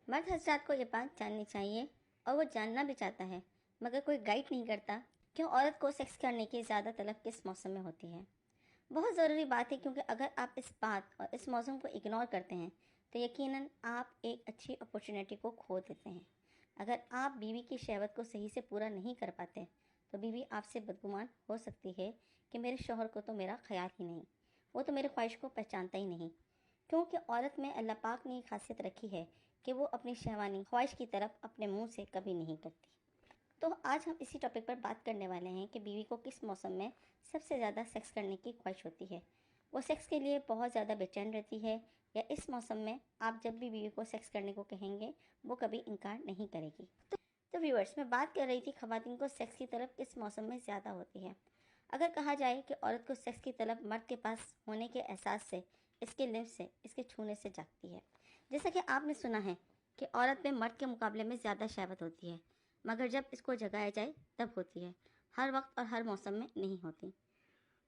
مرد حضرات کو یہ بات جاننی چاہیے اور وہ جاننا بھی چاہتا ہے، مگر کوئی گائیڈ نہیں کرتا کہ عورت کو سیکس کرنے کی زیادہ طلب کس موسم میں ہوتی ہے۔ بہت ضروری بات ہے، کیونکہ اگر آپ اس بات اور اس موسم کو اگنور کرتے ہیں تو یقیناً آپ ایک اچھی اپورچونیٹی کو کھو دیتے ہیں۔ اگر آپ بیوی کی شہوت کو صحیح سے پورا نہیں کر پاتے تو بیوی آپ سے بدگمان ہو سکتی ہے کہ میرے شوہر کو تو میرا خیال ہی نہیں، وہ تو میرے خواہش کو پہچانتا ہی نہیں، کیونکہ عورت میں اللہ پاک نے یہ خاصیت رکھی ہے کہ وہ اپنی شہوانی خواہش کی طرف اپنے منہ سے کبھی نہیں کرتی۔ تو آج ہم اسی ٹاپک پر بات کرنے والے ہیں کہ بیوی کو کس موسم میں سب سے زیادہ سیکس کرنے کی خواہش ہوتی ہے، وہ سیکس کے لیے بہت زیادہ بے چین رہتی ہے، یا اس موسم میں آپ جب بھی بیوی کو سیکس کرنے کو کہیں گے وہ کبھی انکار نہیں کرے گی۔ تو ویورز، میں بات کر رہی تھی خواتین کو سیکس کی طلب کس موسم میں زیادہ ہوتی ہے۔ اگر کہا جائے کہ عورت کو سیکس کی طلب مرد کے پاس ہونے کے احساس سے، اس کے لمس سے، اس کے چھونے سے جاگتی ہے۔ جیسا کہ آپ نے سنا ہے کہ عورت میں مرد کے مقابلے میں زیادہ شہوت ہوتی ہے، مگر جب اس کو جگایا جائے تب ہوتی ہے، ہر وقت اور ہر موسم میں نہیں ہوتی۔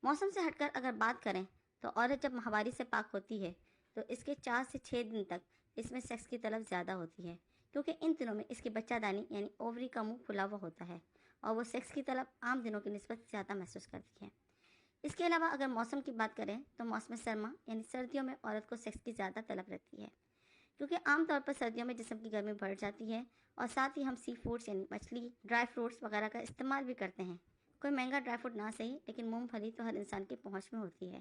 موسم سے ہٹ کر اگر بات کریں تو عورت جب ماہواری سے پاک ہوتی ہے تو اس کے 4 سے 6 دن تک اس میں سیکس کی طلب زیادہ ہوتی ہے، کیونکہ ان دنوں میں اس کی بچہ دانی یعنی اووری کا منہ کھلا ہوا ہوتا ہے اور وہ سیکس کی طلب عام دنوں کی نسبت زیادہ محسوس کرتی ہے۔ اس کے علاوہ اگر موسم کی بات کریں تو موسم سرما یعنی سردیوں میں عورت کو سیکس کی زیادہ طلب رہتی ہے، کیونکہ عام طور پر سردیوں میں جسم کی گرمی بڑھ جاتی ہے اور ساتھ ہی ہم سی فوڈس یعنی مچھلی، ڈرائی فروٹس وغیرہ کا استعمال بھی کرتے ہیں۔ کوئی مہنگا ڈرائی فروٹ نہ صحیح، لیکن مونگ پھلی تو ہر انسان کی پہنچ میں ہوتی ہے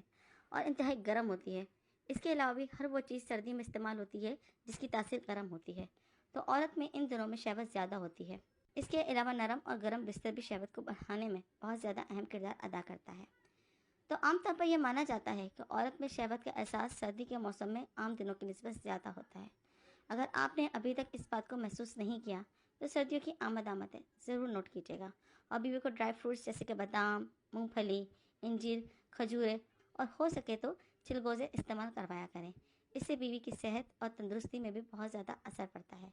اور انتہائی گرم ہوتی ہے۔ اس کے علاوہ بھی ہر وہ چیز سردی میں استعمال ہوتی ہے جس کی تاثیر گرم ہوتی ہے، تو عورت میں ان دنوں میں شہوت زیادہ ہوتی ہے۔ اس کے علاوہ نرم اور گرم بستر بھی شہوت کو بڑھانے میں بہت زیادہ اہم کردار ادا کرتا ہے۔ تو عام طور پر یہ مانا جاتا ہے کہ عورت میں شہوت کا احساس سردی کے موسم میں عام دنوں کی نسبت زیادہ ہوتا ہے۔ اگر آپ نے ابھی تک اس بات کو محسوس نہیں کیا تو سردیوں کی آمد ہے، ضرور نوٹ کیجیے گا، اور بیوی کو ڈرائی فروٹس جیسے کہ بادام، مونگ پھلی، انجیر، کھجورے اور ہو سکے تو چلگوزے استعمال کروایا کریں۔ اس سے بیوی کی صحت اور تندرستی میں بھی بہت زیادہ اثر پڑتا ہے۔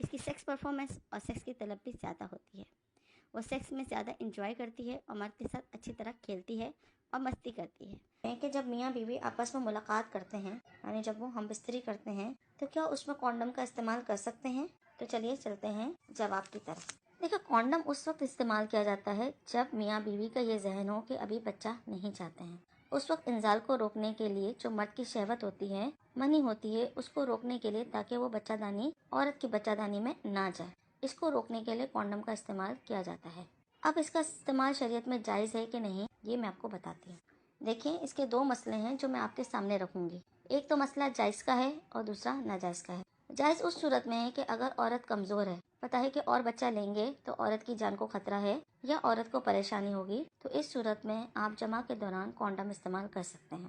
اس کی سیکس پرفارمنس اور سیکس کی طلب بھی زیادہ ہوتی ہے، وہ سیکس میں زیادہ انجوائے کرتی ہے اور مرد کے ساتھ اچھی طرح کھیلتی ہے اور مستی کرتی ہے۔ کہ جب میاں بیوی آپس میں ملاقات کرتے ہیں یعنی جب وہ ہم بستری کرتے ہیں تو کیا اس میں کونڈم کا استعمال کر سکتے ہیں؟ تو چلیے چلتے ہیں جواب کی طرف۔ دیکھیں، کونڈم اس وقت استعمال کیا جاتا ہے جب میاں بیوی کا یہ ذہن ہو کہ ابھی بچہ نہیں چاہتے ہیں۔ اس وقت انزال کو روکنے کے لیے جو مرد کی شہوت ہوتی ہے، منی ہوتی ہے، اس کو روکنے کے لیے تاکہ وہ بچہ دانی عورت کی بچہ دانی میں نہ جائے، اس کو روکنے کے لیے کونڈم کا استعمال کیا جاتا ہے۔ اب اس کا استعمال شریعت میں جائز ہے کہ نہیں، یہ میں آپ کو بتاتی ہوں۔ دیکھیں، اس کے 2 مسئلے ہیں جو میں آپ کے سامنے رکھوں گی۔ ایک تو مسئلہ جائز کا ہے اور دوسرا ناجائز کا ہے۔ جائز اس صورت میں ہے کہ اگر عورت کمزور ہے، پتہ ہے کہ اور بچہ لیں گے تو عورت کی جان کو خطرہ ہے یا عورت کو پریشانی ہوگی، تو اس صورت میں آپ جماع کے دوران کونڈم استعمال کر سکتے ہیں۔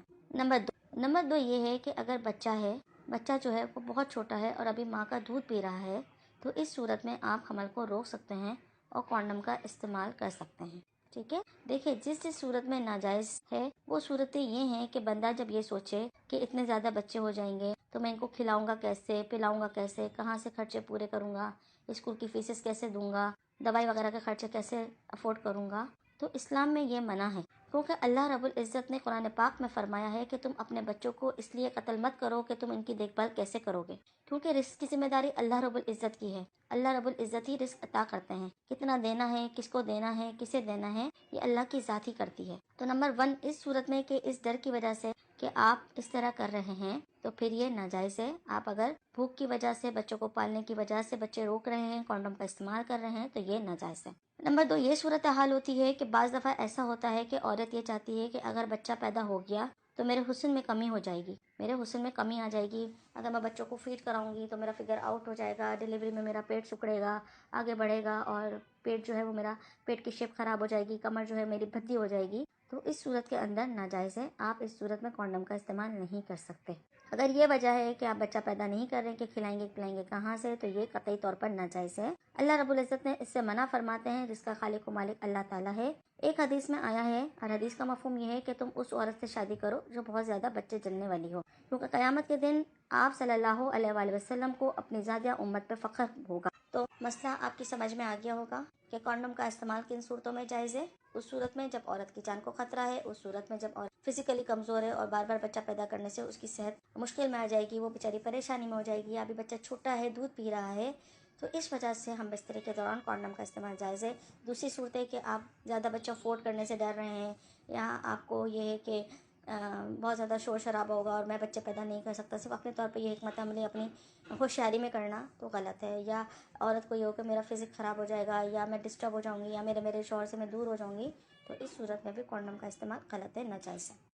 نمبر دو یہ ہے کہ اگر بچہ ہے، بچہ جو ہے وہ بہت چھوٹا ہے اور ابھی ماں کا دودھ پی رہا ہے، تو اس صورت میں آپ حمل کو روک سکتے ہیں اور کونڈم کا استعمال کر سکتے ہیں۔ ٹھیک ہے، دیکھیں، جس صورت میں ناجائز ہے وہ صورتیں یہ ہیں کہ بندہ جب یہ سوچے کہ اتنے زیادہ بچے ہو جائیں گے تو میں ان کو کھلاؤں گا کیسے، پلاؤں گا کیسے، کہاں سے خرچے پورے کروں گا، اسکول کی فیسز کیسے دوں گا، دوائی وغیرہ کے خرچے کیسے افورڈ کروں گا، تو اسلام میں یہ منع ہے، کیونکہ اللہ رب العزت نے قرآن پاک میں فرمایا ہے کہ تم اپنے بچوں کو اس لیے قتل مت کرو کہ تم ان کی دیکھ بھال کیسے کرو گے، کیونکہ رزق کی ذمہ داری اللہ رب العزت کی ہے۔ اللہ رب العزت ہی رزق عطا کرتے ہیں، کتنا دینا ہے، کس کو دینا ہے، کسے دینا ہے، یہ اللہ کی ذات ہی کرتی ہے۔ تو نمبر 1، اس صورت میں کہ اس ڈر کی وجہ سے کہ آپ اس طرح کر رہے ہیں تو پھر یہ ناجائز ہے۔ آپ اگر بھوک کی وجہ سے، بچوں کو پالنے کی وجہ سے بچے روک رہے ہیں، کونڈم کا استعمال کر رہے ہیں، تو یہ ناجائز ہے۔ نمبر 2، یہ صورتحال ہوتی ہے کہ بعض دفعہ ایسا ہوتا ہے کہ عورت یہ چاہتی ہے کہ اگر بچہ پیدا ہو گیا تو میرے حسن میں کمی ہو جائے گی، میرے حسن میں کمی آ جائے گی، اگر میں بچوں کو فیڈ کراؤں گی تو میرا فگر آؤٹ ہو جائے گا، ڈیلیوری میں میرا پیٹ سکڑے گا، آگے بڑھے گا اور پیٹ جو ہے وہ میرا پیٹ کی شیپ خراب ہو جائے گی، کمر جو ہے میری بھدی ہو جائے گی، تو اس صورت کے اندر ناجائز ہے۔ آپ اس صورت میں کونڈم کا استعمال نہیں کر سکتے۔ اگر یہ وجہ ہے کہ آپ بچہ پیدا نہیں کر رہے کہ کھلائیں گے کہاں سے، تو یہ قطعی طور پر ناجائز ہے۔ اللہ رب العزت نے اس سے منع فرماتے ہیں جس کا خالق و مالک اللہ تعالیٰ ہے۔ ایک حدیث میں آیا ہے، اور حدیث کا مفہوم یہ ہے کہ تم اس عورت سے شادی کرو جو بہت زیادہ بچے جننے والی ہو، کیونکہ قیامت کے دن آپ صلی اللہ علیہ وآلہ وسلم کو اپنی ذاتیہ امت پہ فخر ہوگا۔ تو مسئلہ آپ کی سمجھ میں آ گیا ہوگا کہ کونڈم کا استعمال کن صورتوں میں جائز ہے۔ اس صورت میں جب عورت کی جان کو خطرہ ہے، اس صورت میں جب عورت فزیکلی کمزور ہے اور بار بار بچہ پیدا کرنے سے اس کی صحت مشکل میں آ جائے گی، وہ بیچاری پریشانی میں ہو جائے گی، یا ابھی بچہ چھوٹا ہے، دودھ پی رہا ہے، تو اس وجہ سے ہم بسترے کے دوران کانڈم کا استعمال جائز ہے۔ دوسری صورت ہے کہ آپ زیادہ بچہ فوٹ کرنے سے ڈر رہے ہیں، یا آپ کو یہ ہے کہ بہت زیادہ شور شرابہ ہوگا اور میں بچے پیدا نہیں کر سکتا، صرف اپنے طور پہ یہ حکمت عملی اپنی ہوشیاری میں کرنا، تو غلط ہے۔ یا عورت کو یہ ہو کہ میرا فزک خراب ہو جائے گا، یا میں ڈسٹرب ہو جاؤں گی، یا میرے شوہر سے میں دور ہو جاؤں گی، تو اس صورت میں بھی کانڈم کا استعمال غلط ہے، ناجائز ہے۔